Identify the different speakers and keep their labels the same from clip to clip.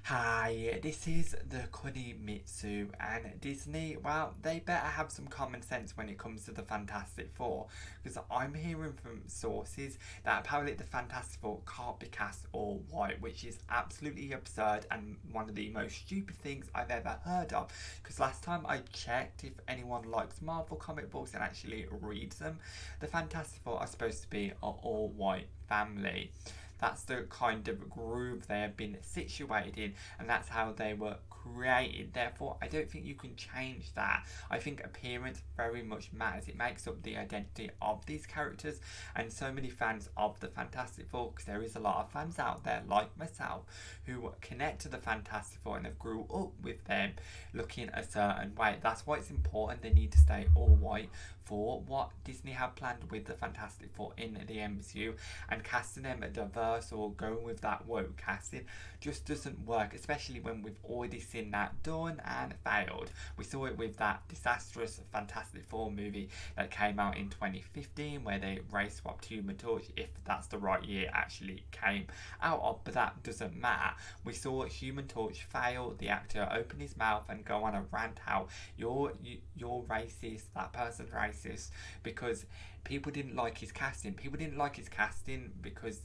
Speaker 1: Hi, this is the Kunimitsu and Disney. Well, they better have some common sense when it comes to the Fantastic Four, because I'm hearing from sources that apparently the Fantastic Four can't be cast all white, which is absolutely absurd and one of the most stupid things I've ever heard of. Because last time I checked, if anyone likes Marvel comic books and actually reads them, the Fantastic Four are supposed to be an all white family. That's the kind of groove they have been situated in, and that's how they were created. Therefore, I don't think you can change that. I think appearance very much matters. It makes up the identity of these characters, and so many fans of the Fantastic Four, because there is a lot of fans out there, like myself, who connect to the Fantastic Four and have grew up with them looking a certain way. That's why it's important they need to stay all white for what Disney have planned with the Fantastic Four in the MCU, and casting them diverse or going with that woke casting just doesn't work, especially when we've already seen that done and failed. We saw it with that disastrous Fantastic Four movie that came out in 2015 where they race swapped Human Torch, if that's the right year it actually came out of, but that doesn't matter. We saw Human Torch fail, the actor open his mouth and go on a rant how you're racist, that person's racist, because people didn't like his casting. People didn't like his casting because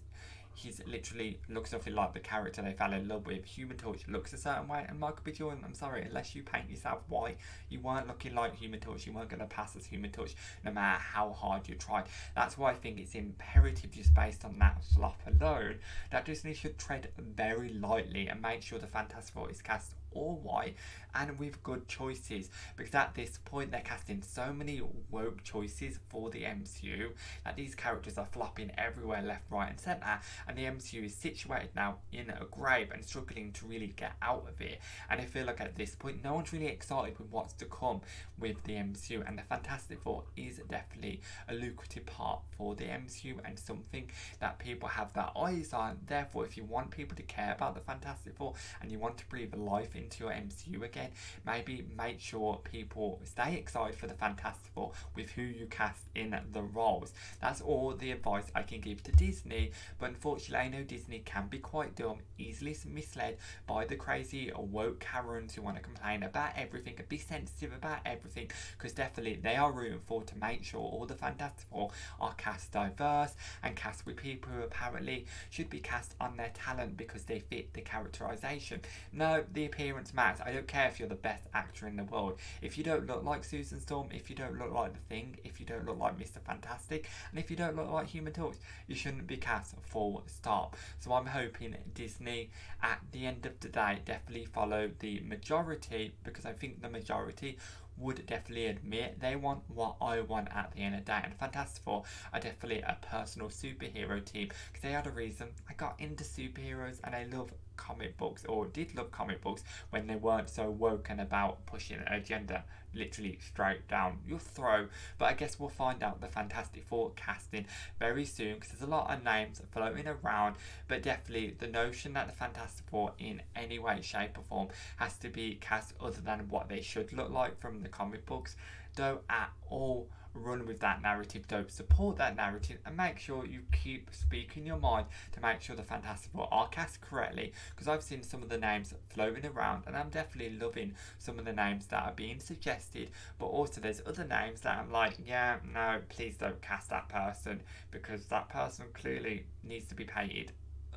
Speaker 1: he's literally looks nothing like the character they fell in love with. Human Torch looks a certain way, and Michael B. Jordan, I'm sorry, unless you paint yourself white, you weren't looking like Human Torch. You weren't going to pass as Human Torch, no matter how hard you tried. That's why I think it's imperative, just based on that flop alone, that Disney should tread very lightly and make sure the Fantastic Four is cast all white and with good choices, because at this point they're casting so many woke choices for the MCU that these characters are flopping everywhere, left, right and centre, and the MCU is situated now in a grave and struggling to really get out of it. And I feel like at this point no one's really excited with what's to come with the MCU, and the Fantastic Four is definitely a lucrative part for the MCU and something that people have their eyes on. Therefore, if you want people to care about the Fantastic Four and you want to breathe life into your MCU again, maybe make sure people stay excited for the Fantastic Four with who you cast in the roles. That's all the advice I can give to Disney, but unfortunately I know Disney can be quite dumb, easily misled by the crazy woke Karens who want to complain about everything and be sensitive about everything, because definitely they are rooting for to make sure all the Fantastic Four are cast diverse and cast with people who apparently should be cast on their talent because they fit the characterization. No, the appearance matters. I don't care if you're the best actor in the world. If you don't look like Susan Storm, if you don't look like The Thing, if you don't look like Mr. Fantastic, and if you don't look like Human Torch, you shouldn't be cast full stop. So I'm hoping Disney at the end of the day definitely follow the majority, because I think the majority would definitely admit they want what I want at the end of the day. And Fantastic Four are definitely a personal superhero team, because they are the reason I got into superheroes, and I love comic books, or did love comic books when they weren't so woken about pushing an agenda literally straight down your throat. But I guess we'll find out the Fantastic Four casting very soon, because there's a lot of names floating around, but definitely the notion that the Fantastic Four in any way, shape or form has to be cast other than what they should look like from the comic books, don't at all run with that narrative, don't support that narrative, and make sure you keep speaking your mind to make sure the Fantastic Four are cast correctly, because I've seen some of the names floating around and I'm definitely loving some of the names that are being suggested, but also there's other names that I'm like, yeah, no, please don't cast that person, because that person clearly needs to be painted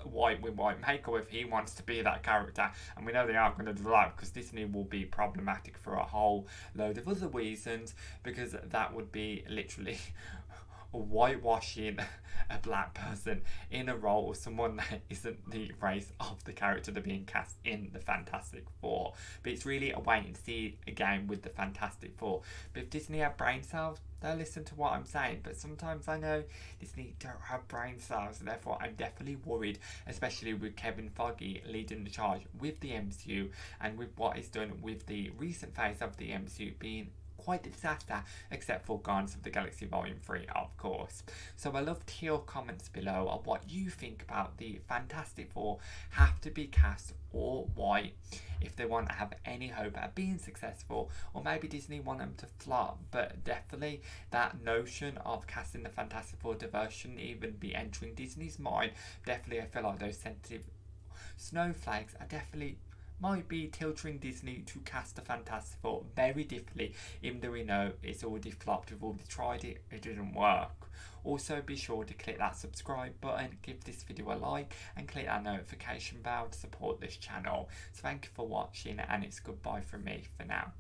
Speaker 1: white with white makeup if he wants to be that character, and we know they aren't going to do that, because Disney will be problematic for a whole load of other reasons, because that would be literally whitewashing a black person in a role or someone that isn't the race of the character they're being cast in the Fantastic Four. But it's really a wait and see again with the Fantastic Four. But if Disney have brain cells, they'll listen to what I'm saying, but sometimes I know Disney don't have brain cells, and therefore I'm definitely worried, especially with Kevin Feige leading the charge with the MCU, and with what he's done with the recent phase of the MCU being quite a disaster, except for Guardians of the Galaxy Volume 3, of course. So I love to hear your comments below on what you think about the Fantastic Four have to be cast or white if they want to have any hope at being successful, or maybe Disney want them to flop. But definitely that notion of casting the Fantastic Four diverse shouldn't even be entering Disney's mind. Definitely I feel like those sensitive snowflakes are definitely might be tilting Disney to cast the Fantastic Four very differently, even though we know it's already flopped. We've already tried it, it didn't work. Also, be sure to click that subscribe button, give this video a like, and click that notification bell to support this channel. So thank you for watching, and it's goodbye from me for now.